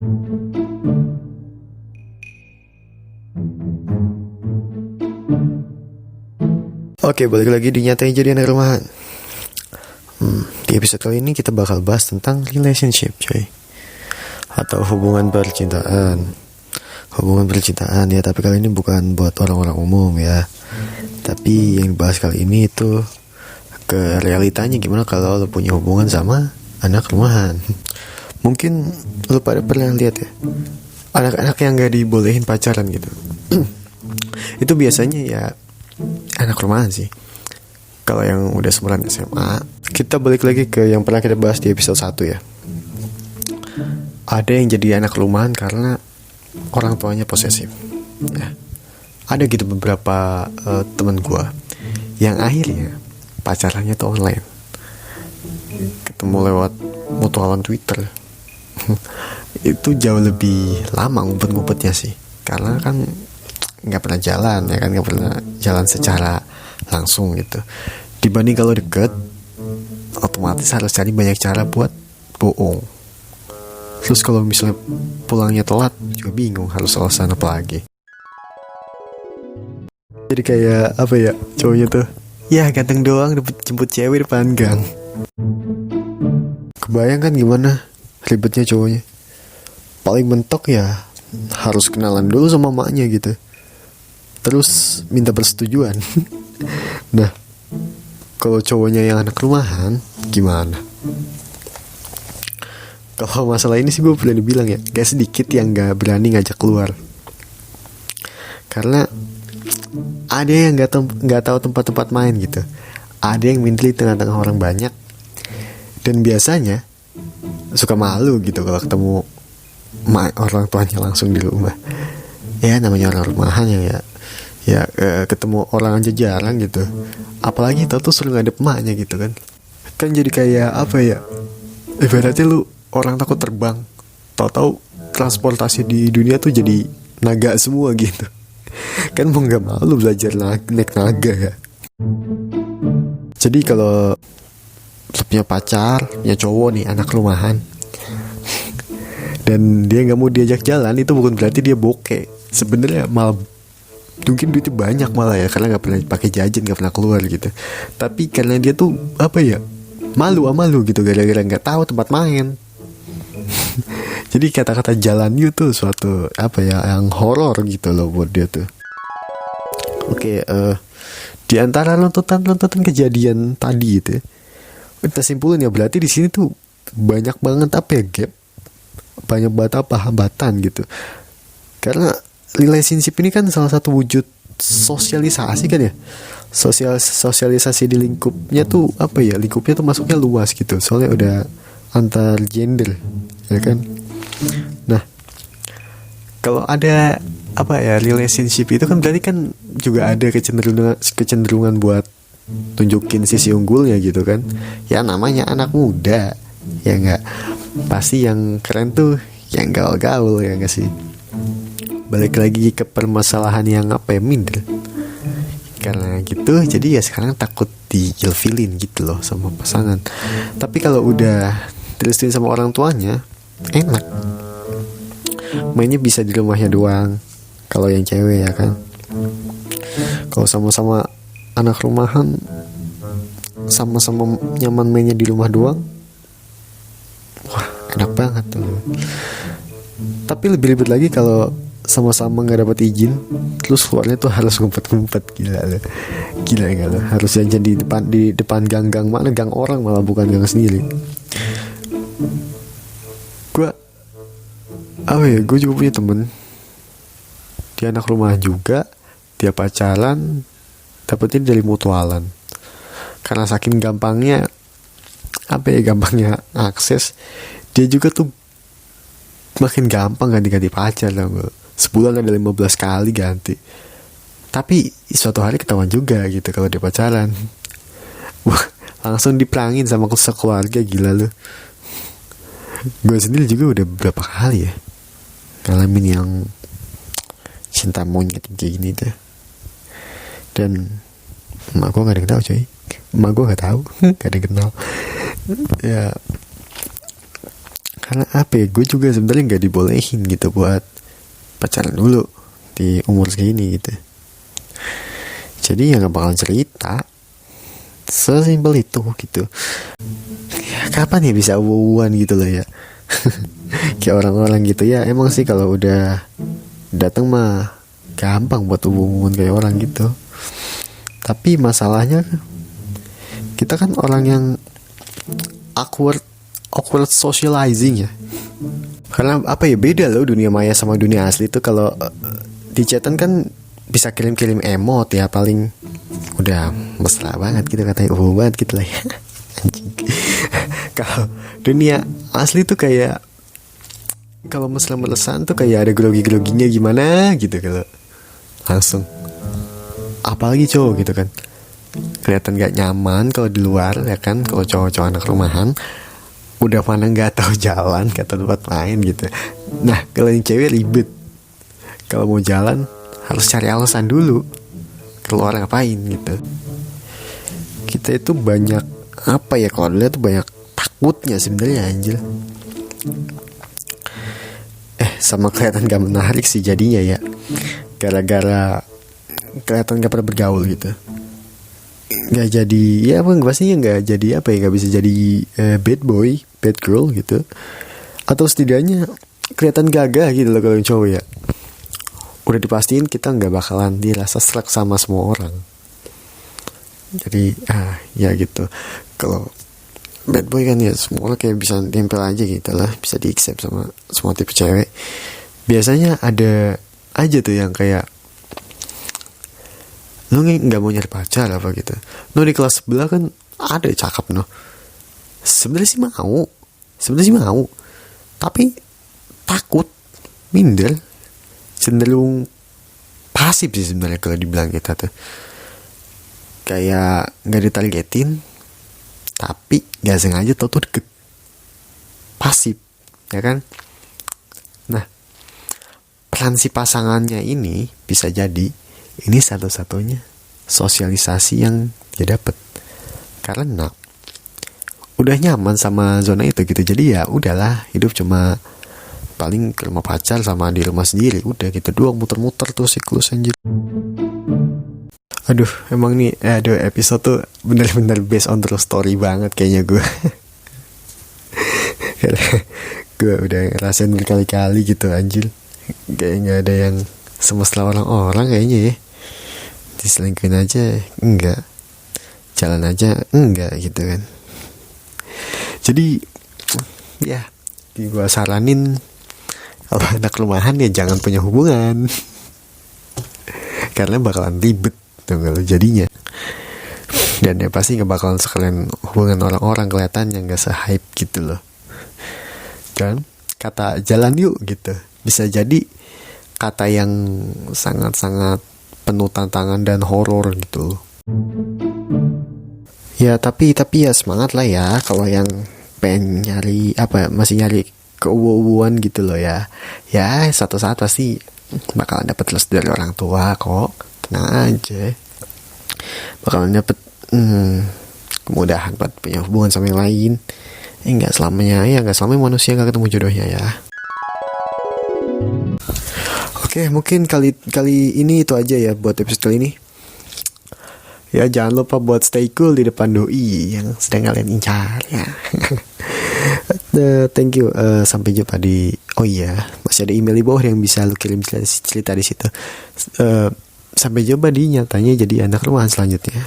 Oke, balik lagi di Nyatain Jadi Anak Rumahan. Di episode kali ini kita bakal bahas tentang relationship, coy. Atau hubungan percintaan. Hubungan percintaan ya, tapi kali ini bukan buat orang-orang umum ya. Tapi yang dibahas kali ini itu ke realitanya gimana kalau lo punya hubungan sama anak rumahan. Mungkin lo pada pernah lihat ya, anak-anak yang gak dibolehin pacaran gitu. Itu biasanya ya anak rumahan sih. Kalau yang udah seumuran SMA, kita balik lagi ke yang pernah kita bahas di episode 1 ya. Ada yang jadi anak rumahan karena orang tuanya posesif ya. Ada gitu beberapa teman gue yang akhirnya pacarannya tuh online, ketemu lewat mutualan Twitter. Itu jauh lebih lama ngumpet-ngumpetnya sih, karena kan nggak pernah jalan ya kan, nggak pernah jalan secara langsung gitu. Dibanding kalau deket, otomatis harus cari banyak cara buat bohong. Terus kalau misalnya pulangnya telat juga bingung harus alasan apa lagi. Jadi kayak apa ya, cowoknya tuh ya ganteng doang dapat jemput cewek depan gang. Kebayang kan gimana ribetnya cowoknya. Paling mentok ya harus kenalan dulu sama maknya gitu, terus minta persetujuan. Nah, kalau cowoknya yang anak rumahan gimana? Kalau masalah ini sih gue pernah dibilang ya, gak sedikit yang gak berani ngajak keluar, karena ada yang gak tahu tempat-tempat main gitu. Ada yang minder di tengah-tengah orang banyak, dan biasanya suka malu gitu kalau ketemu orang tuanya langsung di rumah. Ya namanya orang rumahan ya ketemu orang aja jarang gitu, apalagi tau tuh suruh ngadep emaknya gitu kan jadi kayak apa ya, ibaratnya lu orang takut terbang, tau transportasi di dunia tuh jadi naga semua gitu. Kan mau nggak mau lu belajar naik naga ya. Jadi kalau lu punya pacar, punya cowok nih anak rumahan, dan dia nggak mau diajak jalan, itu bukan berarti dia bokeh. Sebenarnya malah mungkin duitnya banyak malah ya, karena nggak pernah pakai jajan, nggak pernah keluar gitu. Tapi karena dia tuh apa ya, malu sama lu gitu, gara-gara nggak tahu tempat main. Jadi kata-kata jalan you tuh suatu apa ya, yang horor gitu loh buat dia tuh. Oke, di antara lontotan kejadian tadi itu, kita simpulin ya, berarti di sini tuh banyak banget apa ya, gap, banyak banget apa hambatan gitu. Karena relationship ini kan salah satu wujud sosialisasi kan ya. Sosialisasi di lingkupnya tuh apa ya, lingkupnya tuh masuknya luas gitu, soalnya udah antar gender ya kan. Nah, kalau ada apa ya relationship itu kan berarti kan juga ada kecenderungan buat tunjukin sisi unggulnya gitu kan. Ya namanya anak muda ya enggak, pasti yang keren tuh yang gaul-gaul ya enggak sih. Balik lagi ke permasalahan yang apa ya, minder. Karena gitu jadi ya sekarang takut diilfilin gitu loh sama pasangan. Tapi kalau udah direstuin sama orang tuanya, enak. Mainnya bisa di rumahnya doang kalau yang cewek ya kan. Kalau sama-sama anak rumahan, sama-sama nyaman mainnya di rumah doang, wah enak banget tuh. Tapi lebih ribet lagi kalau sama-sama nggak dapat izin, terus keluarnya tuh harus ngumpet-ngumpet. Gila enggak lo, harus jajan di depan gang mana, gang orang malah, bukan gang sendiri. Gue juga punya temen, dia anak rumahan juga, dia pacaran dapetin dari mutualan. Karena saking gampangnya gampangnya akses, dia juga tuh makin gampang ganti-ganti pacar loh. Sebulan ada 15 kali ganti. Tapi suatu hari ketahuan juga gitu kalau dia pacaran. Wah, langsung diperangin sama sekeluarga, gila lu. Gue sendiri juga udah berapa kali ya ngalamin yang cinta monyet kayak gini tuh. Dan emak gue gak ada yang tahu coy. Emak gue gak tahu, gak ada yang kenal. Ya Karena apa ya, gue juga sebenarnya nggak dibolehin gitu buat pacaran dulu di umur segini gitu. Jadi ya nggak bakalan cerita, sesimpel itu gitu. Ya, kapan ya bisa ubuan gitu loh ya. Kayak orang-orang gitu ya. Emang sih kalau udah datang mah gampang buat hubungan kayak orang gitu. Tapi masalahnya kita kan orang yang awkward socializing ya. Karena apa ya, beda loh dunia maya sama dunia asli tuh. Kalau di chatan kan bisa kirim-kirim emot ya, paling udah mesra banget gitu katanya, banget gitu lah ya. Anjing. Kalau dunia asli tuh kayak kalau mesra-mesraan tuh kayak ada grogi-groginya gimana gitu, kalau langsung apalagi cowok gitu kan, kelihatan gak nyaman kalau di luar ya kan. Kalau cowok-cowok anak rumahan udah mana nggak tahu jalan ke tempat main gitu. Nah kalau yang cewek ribet, kalau mau jalan harus cari alasan dulu keluar ngapain gitu. Kita itu banyak apa ya, kalau dilihat tuh banyak takutnya sebenarnya anjir. Sama kelihatan gak menarik sih jadinya ya, gara-gara kelihatan gak pernah bergaul gitu. Nggak jadi ya apa, pastinya nggak jadi apa ya, nggak bisa jadi bad boy, bad girl gitu, atau setidaknya kelihatan gagah gitu loh. Kalau yang cowok ya udah dipastiin kita nggak bakalan dirasa serak sama semua orang. Jadi ya gitu. Kalau bad boy kan ya semua orang kayak bisa tempel aja gitu lah, bisa di accept sama semua tipe cewek. Biasanya ada aja tuh yang kayak lu nggak mau nyari pacar apa gitu. Di kelas sebelah kan ada cakep sebenarnya sih mau, tapi takut, minder, cenderung pasif sih sebenarnya kalau dibilang kita tuh. Kayak nggak ditargetin, tapi nggak sengaja tau tuh deket, pasif ya kan. Nah peran si pasangannya ini bisa jadi ini satu-satunya sosialisasi yang dia dapat, karena udah nyaman sama zona itu gitu. Jadi ya udahlah, hidup cuma paling ke rumah pacar sama di rumah sendiri, udah gitu doang, muter-muter tuh siklus anjir. Aduh emang nih episode tuh bener-bener based on true story banget kayaknya gue. Gue udah ngerasain berkali-kali gitu anjir. Kayak gak ada yang semesta orang-orang kayaknya ya. Diselingkuhin aja enggak, jalan aja enggak gitu kan. Jadi ya gue saranin kalau anak rumahan ya jangan punya hubungan, karena bakalan ribet tuh kalau jadinya. Dan ya pasti gak bakalan sekalian hubungan orang-orang kelihatannya gak se-hype gitu loh. Dan kata jalan yuk gitu bisa jadi kata yang sangat-sangat penuh tantangan dan horor gitu loh. Ya tapi ya semangat lah ya kalau yang pengen nyari apa, masih nyari keuuan gitu loh ya. Ya satu saat pasti bakalan dapet restu dari orang tua kok, tenang aja. Bakalan dapet kemudahan buat punya hubungan sama yang lain. Nggak selamanya manusia nggak ketemu jodohnya ya. Oke, mungkin kali ini itu aja ya buat episode kali ini. Ya jangan lupa buat stay cool di depan doi yang sedang kalian incar ya. Thank you. Sampai jumpa di masih ada email di bawah yang bisa lu kirim cerita di situ. Sampai jumpa di nyatanya jadi anak rumahan selanjutnya.